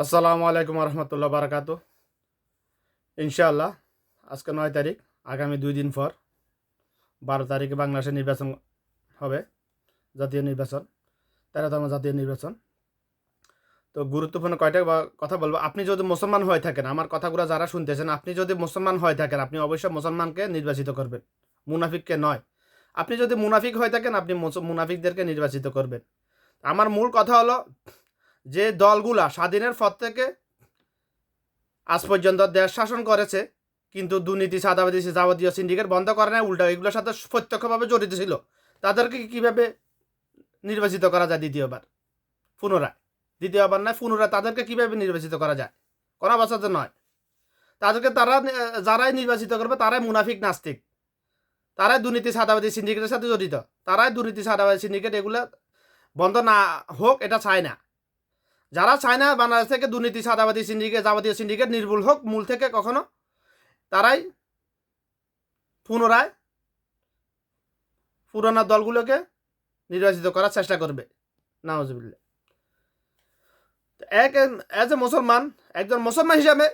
আসসালামু আলাইকুম রহমতুল্লাহ বারাকাত। ইনশাআল্লাহ আজকে 9 তারিখ, আগামী 2 দিন পর 12 তারিখে বাংলাদেশে নির্বাচন হবে, জাতীয় নির্বাচন, 13তম জাতীয় নির্বাচন। তো গুরুত্বপূর্ণ কয়টা কথা বলবো। আপনি যদি মুসলমান হয়ে থাকেন, আমার কথাগুলো যারা শুনতেছেন, আপনি যদি মুসলমান হয়ে থাকেন, আপনি অবশ্যই মুসলমানকে নির্বাচিত করবেন, মুনাফিককে নয়। আপনি যদি মুনাফিক হয়ে থাকেন, আপনি মুনাফিকদেরকে নির্বাচিত করবেন। আমার মূল কথা হলো, যে দলগুলা স্বাধীনের পর থেকে আজ পর্যন্ত দেশ শাসন করেছে, কিন্তু দুর্নীতি, চাঁদাবাজি, যাবতীয় সিন্ডিকেট বন্ধ করে না, উল্টা এগুলোর সাথে প্রত্যক্ষভাবে জড়িত ছিল, তাদেরকে কীভাবে নির্বাচিত করা যায় দ্বিতীয়বার, পুনরায়, দ্বিতীয়বার নয় পুনরায় তাদেরকে কীভাবে নির্বাচিত করা যায়? কোনো অবস্থাতে নয়। তাদেরকে যারাই নির্বাচিত করবে তারাই মুনাফিক, নাস্তিক, তারাই দুর্নীতি, চাঁদাবাজি, সিন্ডিকেটের সাথে জড়িত, তারাই দুর্নীতি, চাঁদাবাজি, সিন্ডিকেট এগুলো বন্ধ না হোক, এটা চায় না। যারা চায় না বাংলাদেশ থেকে দুর্নীতি, চাঁদাবাজি, সিন্ডিকেট, যাবতীয় সিন্ডিকেট নির্মূল হোক মূল থেকে কখনো, তারাই পুনরায় পুরোনো দলগুলোকে নির্বাচিত করার চেষ্টা করবে। নাউজুবিল্লাহ। অ্যাজ এ মুসলমান, একজন মুসলমান হিসাবে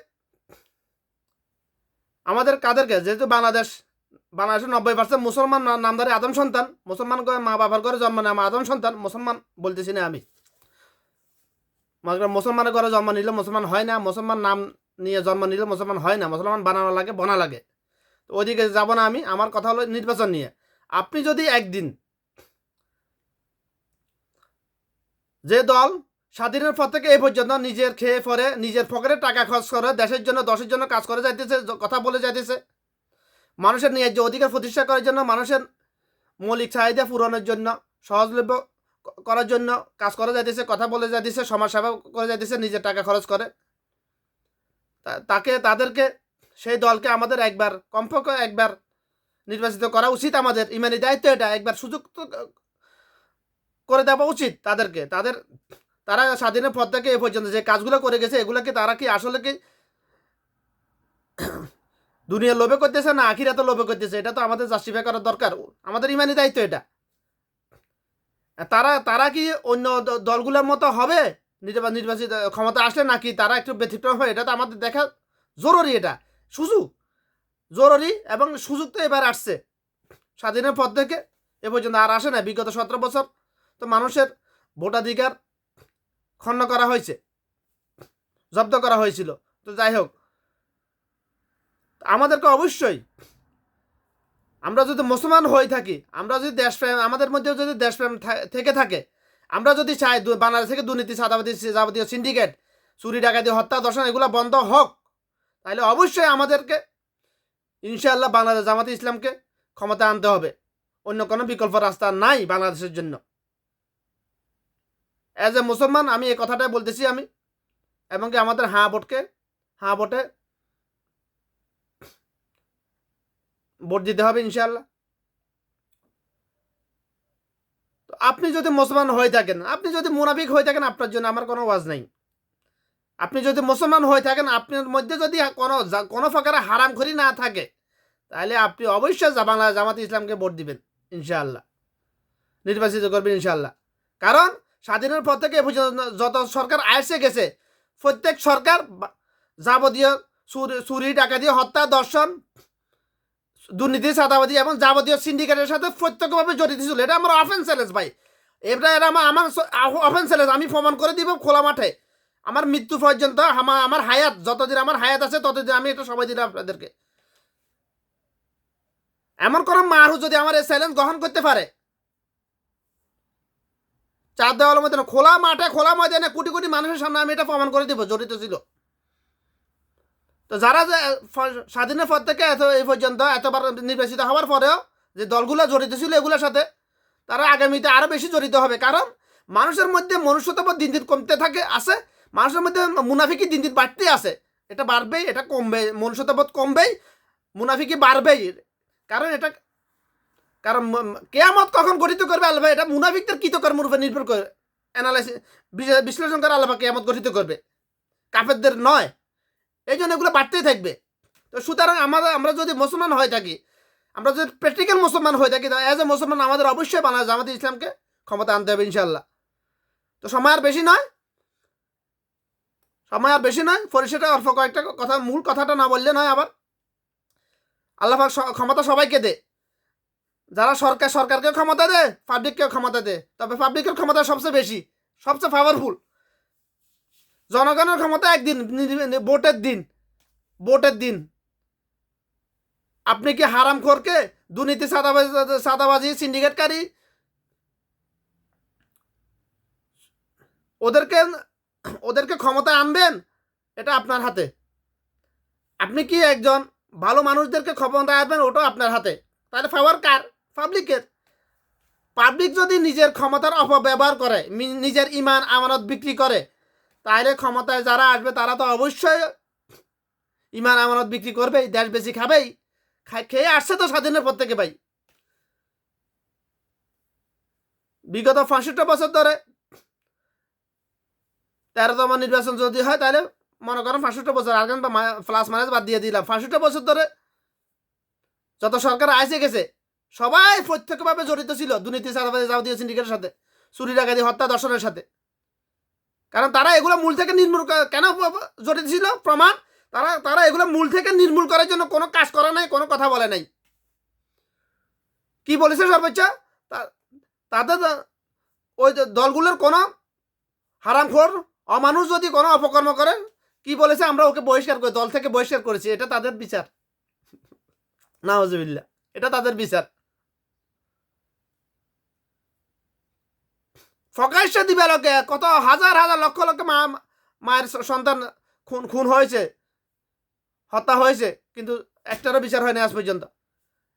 আমাদের কাদেরকে, যেহেতু বাংলাদেশের 90% মুসলমান নামধারী আদম সন্তান, মুসলমান মা বাবার ঘরে জন্ম নেওয়া আদম সন্তান, মুসলমান বলতেছি না আমি। মুসলমানের ঘরে জন্ম নিলে মুসলমান হয় না, মুসলমান নাম নিয়ে জন্ম নিলে মুসলমান হয় না, মুসলমান বানানো লাগে, বনা লাগে। তো ওইদিকে যাব না আমি। আমার কথা হলো নির্বাচন নিয়ে। আপনি যদি একদিন, যে দল স্বাধীনের পর থেকে এই পর্যন্ত নিজের খেয়ে পরে, নিজের পকেটে টাকা খরচ করে, দেশের জন্য, দশের জন্য কাজ করে যাইতেছে, কথা বলে যাইতেছে, মানুষের ন্যায্য অধিকার প্রতিষ্ঠা করার জন্য, মানুষের মৌলিক চাহিদা পূরণের জন্য, সহজলভ্য করার জন্য কাজ করে যাইতেছে, কথা বলে যাইতেছে, সমাজসেবা করে যাইতেছে, নিজের টাকা খরচ করে, তাদেরকে, সেই দলকে আমাদের একবার, কমপক্ষে একবার নির্বাচিত করা উচিত। আমাদের ইমানি দায়িত্ব এটা। একবার সুযোগ করে দেওয়া উচিত তাদেরকে। তারা স্বাধীনের পর থেকে এ পর্যন্ত যে কাজগুলো করে গেছে, এগুলোকে তারা কি আসলে কি দুনিয়ার লোভে করতেছে না আখিরাতে লোভে করতেছে, এটা তো আমাদের জাস্টিফাই করার দরকার। আমাদের ইমানি দায়িত্ব এটা। তারা কি অন্য দলগুলোর মতো হবে নির্বাচিত ক্ষমতা আসলে, নাকি তারা একটু ব্যতিক্রম হয়? এটা তো আমাদের দেখা জরুরি। এটা সুযোগ জরুরি, এবং সুযোগ তো এবার আসছে। স্বাধীনের পর থেকে এ পর্যন্ত আর আসে না। বিগত 17 বছর তো মানুষের ভোটাধিকার খণ্ড করা হয়েছে, জব্দ করা হয়েছিল। তো যাই হোক, আমাদেরকে অবশ্যই, আমরা যদি মুসলমান হয়ে থাকি, আমরা যদি দেশপ্রেম, আমাদের মধ্যেও যদি দেশপ্রেম থেকে থাকে, আমরা যদি চাই বাংলাদেশ থেকে দুর্নীতি, চাঁদাবাজি, যাবতীয় সিন্ডিকেট, চুরি, ডাকাতি, হত্যা, ধর্ষণ এগুলো বন্ধ হোক, তাহলে অবশ্যই আমাদেরকে ইনশাআল্লাহ বাংলাদেশ জামাতে ইসলামকে ক্ষমতা আনতে হবে। অন্য কোনো বিকল্প রাস্তা নাই বাংলাদেশের জন্য। অ্যাজ এ মুসলমান আমি এই কথাটাই বলতেছি আমি, এবং কি আমাদের হাঁ ভোটে ভোট দিতে হবে ইনশাআল্লাহ। তো আপনি যদি মুসলমান হয়ে থাকেন, আপনি যদি মুনাফিক হয়ে থাকেন, আপনার জন্য আমার কোনো ওয়াজ নাই। আপনি যদি মুসলমান হয়ে থাকেন, আপনার মধ্যে যদি কোনো প্রকারের হারামখোরি না থাকে, তাহলে আপনি অবশ্যই বাংলা জামাত ইসলামকে ভোট দিবেন ইনশাআল্লাহ, নির্বাচিত করবেন ইনশাআল্লাহ। কারণ স্বাধীনের পর থেকে যত সরকার আসে গেছে, প্রত্যেক সরকার যাবতীয় চুরি, ডাকাতি, হত্যা, ধর্ষণ, দুর্নীতি, চাঁদাবাজি এবং যাবতীয় সিন্ডিকেটের সাথে প্রত্যক্ষভাবে জড়িত ছিল। এটা আমার অফেন্সেলেস ভাই। এটা আমার অফেন্সেলেস। আমি প্রমাণ করে দিব খোলা মাঠে। আমার মৃত্যু পর্যন্ত, আমার হায়াত, যতদিন আমার হায়াত আছে ততদিন আমি এটা সময় দিলাম আপনাদেরকে। এমন কোন মানুষ যদি আমার এই চ্যালেঞ্জ গ্রহণ করতে পারে, চার দেওয়ালের মধ্যে খোলা মাঠে, খোলা ময়দানে, কোটি কোটি মানুষের সামনে আমি এটা প্রমাণ করে দিব জড়িত ছিল। তো যারা স্বাধীনের পর থেকে এই পর্যন্ত এতবার নির্বাচিত হওয়ার পরেও যে দলগুলো জড়িত ছিল এগুলোর সাথে, তারা আগামীতে আরও বেশি জড়িত হবে। কারণ মানুষের মধ্যে মনুষ্যত্ববোধ দিন দিন কমতে আছে, মানুষের মধ্যে মুনাফিকি দিন দিন বাড়তে আছে। এটা বাড়বেই, এটা কমবে, মনুষ্যত্ববোধ কমবেই, মুনাফিকি বাড়বেই। কারণ কেয়ামত কখন গঠিত করবে আল্লাহ, এটা মুনাফিকদের কৃতকর্মের উপর নির্ভর করে বিশ্লেষণ করে আল্লাহ কেয়ামত গঠিত করবে, কাফেরদের নয়। এই জন্য এগুলো বাড়তেই থাকবে। তো সুতরাং আমরা যদি মুসলমান হয়ে থাকি, আমরা যদি প্র্যাকটিক্যাল মুসলমান হয়ে থাকি, অ্যাজ এ মুসলমান আমাদের অবশ্যই বাংলাদেশ জামাতে ইসলামকে ক্ষমতা আনতে হবে ইনশাল্লাহ। তো সময় আর বেশি নয়, সময় আর বেশি নয়, পরিশেষে অল্প কয়েকটা কথা, মূল কথাটা না বললে নয়। আবার আল্লাহ পাক ক্ষমতা সবাইকে দে। যারা সরকারকেও ক্ষমতা দে, পাবলিককেও ক্ষমতা দে, তবে পাবলিকের ক্ষমতা সবচেয়ে বেশি, সবচেয়ে পাওয়ারফুল। জনগণের ক্ষমতা একদিন, ভোটের দিন আপনি কি হারামখোরকে, দুর্নীতি, সাদাবাজি, সিন্ডিকেটকারী, ওদেরকে ক্ষমতায় আনবেন? এটা আপনার হাতে। আপনি কি একজন ভালো মানুষদেরকে ক্ষমতায় আনবেন? ওটাও আপনার হাতে। তাহলে পাওয়ার কার? পাবলিকের। পাবলিক যদি নিজের ক্ষমতার অপব্যবহার করে, নিজের ইমান আমানত বিক্রি করে, তাহলে ক্ষমতায় যারা আসবে তারা তো অবশ্যই ইমান আমানত বিক্রি করবেই, দেশ বেশি খাবেই। খেয়ে আসছে তো স্বাধীনের পর থেকে ভাই। বিগত 65 বছর ধরে 13তম নির্বাচন যদি হয়, তাহলে মনে করেন 65 বছর, আর প্লাস মাইনাস বাদ দিয়ে দিলাম, 65 বছর ধরে যত সরকার আসে গেছে সবাই প্রত্যক্ষভাবে জড়িত ছিল দুর্নীতি, চাঁদাবাজি, জাতীয় সিন্ডিকেটের সাথে, চুরি, ডাকাতি, হত্যা, দর্শনের সাথে। কারণ তারা এগুলো মূল থেকে নির্মূল কেন জড়িত ছিল? প্রমাণ, তারা এগুলো মূল থেকে নির্মূল করার জন্য কোনো কাজ করে নাই, কোনো কথা বলে নাই। কি বলেছে সর্বোচ্চ? তাদের ওই দলগুলোর কোনো হারামখোর অমানুষ যদি কোনো অপকর্ম করে, কি বলেছে? আমরা ওকে বহিষ্কার করি, দল থেকে বহিষ্কার করেছি। এটা তাদের বিচার, নাউজুবিল্লাহ, এটা তাদের বিচার। প্রকাশ্যে দিবে লোকে, কত হাজার হাজার লক্ষ লক্ষ মায়ের সন্তান খুন হয়েছে, হত্যা হয়েছে, কিন্তু একটারও বিচার হয়নি আজ পর্যন্ত।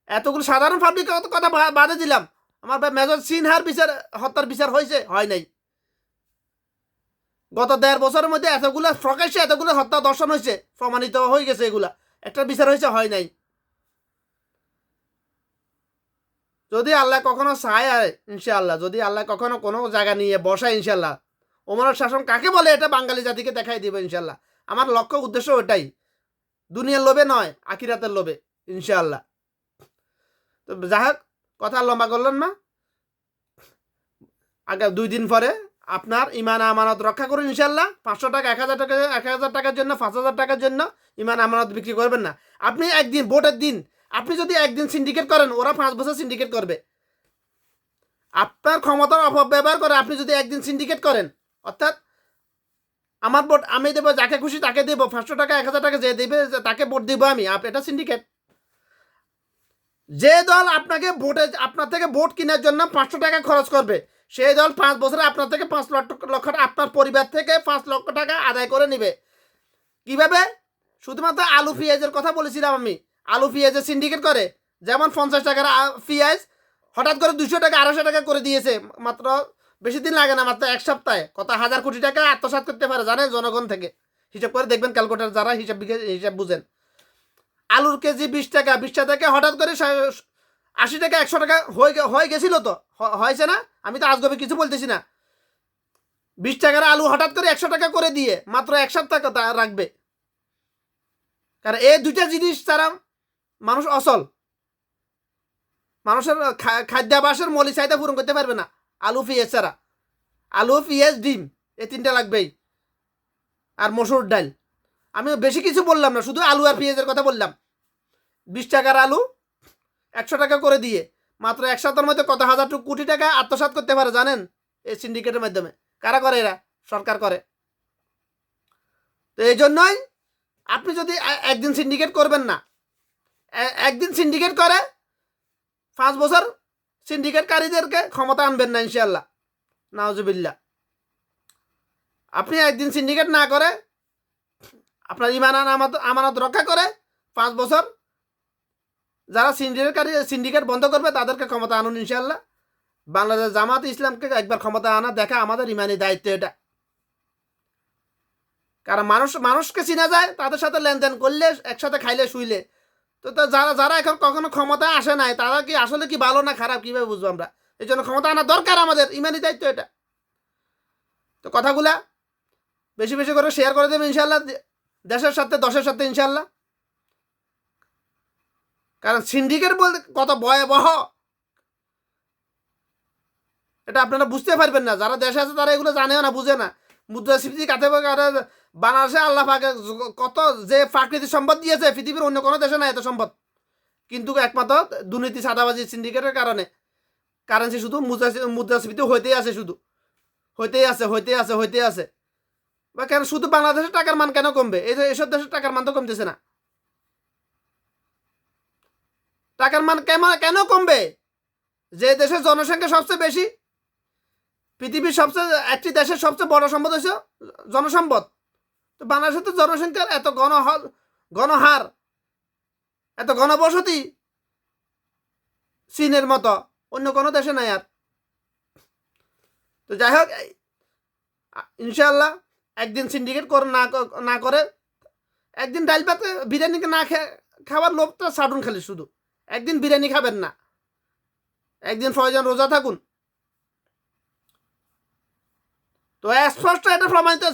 এতগুলো সাধারণ পাবলিক কথা বাদে দিলাম, আমার মেজর সিনহার হত্যার বিচার হয়েছে? হয় নাই। গত 1.5 বছরের মধ্যে প্রকাশ্যে এতগুলো হত্যা, দর্শন হয়েছে, প্রমাণিত হয়ে গেছে, এগুলা একটা বিচার হয়েছে? হয় নাই। যদি আল্লাহ কখনো চায়, ইনশাআল্লাহ, যদি আল্লাহ কখনো কোনো জায়গা নিয়ে বসায়, ইনশাআল্লাহ ওমরের শাসন কাকে বলে এটা বাঙালি জাতিকে দেখাই দিব ইনশাআল্লাহ। আমার লক্ষ্য উদ্দেশ্য ওটাই, দুনিয়ার লোভে নয়, আখিরাতের লোভে, ইনশাআল্লাহ। তো যাই হোক, কথা লম্বা করলেন না, আগে 2 দিন পরে আপনার ইমান আমানত রক্ষা করুন ইনশাআল্লাহ। 500 টাকা, 1000 টাকার জন্য, 5000 টাকার জন্য ইমান আমানত বিক্রি করবেন না। আপনি একদিন, ভোটের দিন, আপনি যদি একদিন সিন্ডিকেট করেন, ওরা 5 বছর সিন্ডিকেট করবে। আপনার ক্ষমতার অপব্যবহার করে আপনি যদি একদিন সিন্ডিকেট করেন, অর্থাৎ আমার ভোট আমি দেবো, যাকে খুশি তাকে দেবো, 500 টাকা, 1000 টাকা যে দেবে তাকে ভোট দেবো আমি, এটা সিন্ডিকেট। যে দল আপনার থেকে ভোট কেনার জন্য 500 টাকা খরচ করবে, সেই দল 5 বছরে আপনার থেকে 5 লক্ষ, আপনার পরিবার থেকে 5 লক্ষ টাকা আদায় করে নিবে। কিভাবে? শুধুমাত্র আলু পেঁয়াজের কথা বলেছিলাম আমি। আলু পেঁয়াজের সিন্ডিকেট করে, যেমন 50 টাকার পেঁয়াজ হঠাৎ করে 200 টাকা, 250 টাকা করে দিয়েছে। মাত্র বেশি দিন লাগে না, মাত্র 1 সপ্তাহে কত হাজার কোটি টাকা আত্মসাৎ করতে পারে জানেন জনগণ থেকে। হিসাব করে দেখবেন, ক্যালকুলেটর যারা হিসাব বুঝেন। আলুর কেজি 20 টাকা, 20 টাকা হঠাৎ করে 80 টাকা, 100 টাকা হয়ে গেছিল। তো হয়েছে না? আমি তো আজগবে কিছু বলতেছি না। 20 টাকার আলু হঠাৎ করে 100 টাকা করে দিয়ে মাত্র 1 সপ্তাহ রাখবে। কারণ এই দুইটা জিনিস ছাড়া মানুষ অচল, মানুষের খাদ্যাভ্যাসের মৌলিক চাহিদা পূরণ করতে পারবে না আলু পেঁয়াজ ছাড়া। আলু, পেঁয়াজ, ডিম, এই 3টা লাগবেই, আর মসুর ডাল। আমি বেশি কিছু বললাম না, শুধু আলু আর পেঁয়াজের কথা বললাম। 20 টাকার আলু 100 টাকা করে দিয়ে মাত্র 1 সপ্তাহের মধ্যে কত হাজার কোটি টাকা আত্মসাৎ করতে পারে জানেন এই সিন্ডিকেটের মাধ্যমে? কারা করে? এরা, সরকার করে। তো এই জন্যই আপনি যদি একদিন সিন্ডিকেট করবেন না, একদিন সিন্ডিকেট করে 5 বছর সিন্ডিকেটকারীদেরকে ক্ষমতা আনবেন না ইনশাআল্লাহ, নাউজুবিল্লাহ। আপনি একদিন সিন্ডিকেট না করে, আপনার ইমান আমানত রক্ষা করে 5 বছর যারা সিন্ডিকেট বন্ধ করবে তাদেরকে ক্ষমতা আনুন ইনশাআল্লাহ। বাংলাদেশ জামাত ইসলামকে একবার ক্ষমতা আনা দেখা আমাদের ইমানি দায়িত্ব এটা। কারণ মানুষকে চিনা যায় তাদের সাথে লেনদেন করলে, একসাথে খাইলে শুইলে। তো যারা এখন কখনো ক্ষমতায় আসে নাই, তারা কি আসলে কি ভালো না খারাপ কিভাবে বুঝবো আমরা? এই জন্য ক্ষমতা আনা দরকার, আমাদের ইমানি দায়িত্ব এটা। তো কথাগুলা বেশি বেশি করে শেয়ার করে দেবেন ইনশাআল্লাহ, দেশের সাথে, দশের সাথে ইনশাআল্লাহ। কারণ সিন্ডিকেট বলতে কত ভয়াবহ এটা আপনারা বুঝতে পারবেন না। যারা দেশে আছে তারা এগুলো জানেও না, বুঝে না। মুদ্রাস্ফীতি বাংলাদেশে আল্লাহ পাক কত যে প্রাকৃতিক সম্পদ দিয়েছে পৃথিবীর অন্য কোনো দেশে নাই এত সম্পদ, কিন্তু একমাত্র দুর্নীতি সাদাবাজি সিন্ডিকেটের কারণে কারেন্সি শুধু মুদ্রাস্ফীতি হইতেই আছে, শুধু হইতেই আছে। বা কেন শুধু বাংলাদেশের টাকার মান কেন কমবে? এই যে এসব দেশের টাকার মান তো কমতেছে না। টাকার মান কেন কমবে? যে দেশের জনসংখ্যা সবচেয়ে বেশি, পৃথিবীর সবচেয়ে একটি দেশের সবচেয়ে বড় সম্পদ হচ্ছে জনসম্পদ। তো বাংলাদেশের তো জনসংখ্যার এত গণহার, এত ঘনবসতি চীনের মতো অন্য কোনো দেশে নাই আর। তো যাই হোক, ইনশাল্লাহ একদিন সিন্ডিকেট না করে একদিন ডাল ভাত বিরিয়ানি না খাবার লোভটা ছাড়ুন, খালি শুধু একদিন বিরিয়ানি খাবেন না, একদিন প্রয়োজন রোজা থাকুন। তো স্পষ্ট এটা প্রমাণিত।